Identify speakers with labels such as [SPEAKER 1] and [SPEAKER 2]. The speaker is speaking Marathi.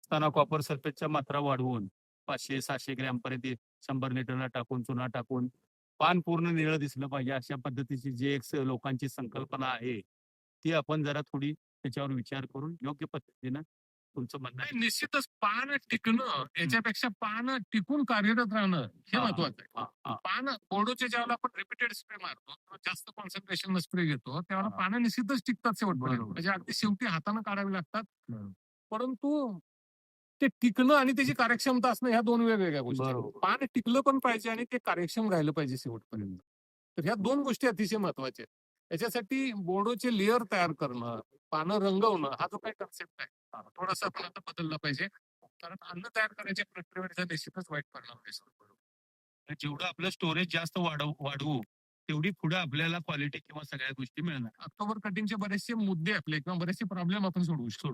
[SPEAKER 1] असताना कॉपर सल्फेटच्या मात्रा वाढवून 500-600 ग्रॅम पर्यंत 100 लिटरला टाकून, चुना टाकून पान पूर्ण निळं दिसलं पाहिजे अशा पद्धतीची जी एक लोकांची संकल्पना आहे, ती आपण जरा थोडी त्याच्यावर विचार करून योग्य पद्धतीनं तुमचं म्हणणं आहे.
[SPEAKER 2] नाही, निश्चितच पान टिकणं याच्यापेक्षा पान टिकून कार्यरत राहणं हे
[SPEAKER 1] हां,
[SPEAKER 2] महत्वाचं आहे.
[SPEAKER 1] हां, हां.
[SPEAKER 2] पान बोर्डोच्या ज्यावेळेला आपण रिपीटेड स्प्रे मारतो किंवा जास्त कॉन्सन्ट्रेशन स्प्रे घेतो त्यावेळेला
[SPEAKER 1] हां.
[SPEAKER 2] पानं निश्चितच टिकतात शेवटपर्यंत.
[SPEAKER 1] बरोबर.
[SPEAKER 2] म्हणजे अगदी शेवटी हाताने काढावी लागतात.
[SPEAKER 1] बरोबर.
[SPEAKER 2] परंतु ते टिकणं आणि त्याची कार्यक्षमता असणं ह्या दोन वेगवेगळ्या गोष्टी आहेत.
[SPEAKER 1] बरोबर.
[SPEAKER 2] पान टिकलं पण पाहिजे आणि ते कार्यक्षम राहिलं पाहिजे शेवटपर्यंत. तर ह्या दोन गोष्टी अतिशय महत्वाच्या आहेत. याच्यासाठी बोर्डोचे लेअर तयार करणं, पानं रंगवणं हा जो काही कन्सेप्ट आहे थोडासा आपण आता बदलला पाहिजे. कारण अन्न तयार करायच्या प्रक्रियेवर निश्चितच वाईट परिणाम दिसतो.
[SPEAKER 1] आणि जेवढं आपलं स्टोरेज जास्त वाढवू तेवढी पुढे आपल्याला क्वालिटी किंवा सगळ्या गोष्टी मिळणार.
[SPEAKER 2] ऑक्टोबर कटिंगचे बरेचसे मुद्दे आपले किंवा बरेचसे प्रॉब्लेम आपण सोडवू शकतो.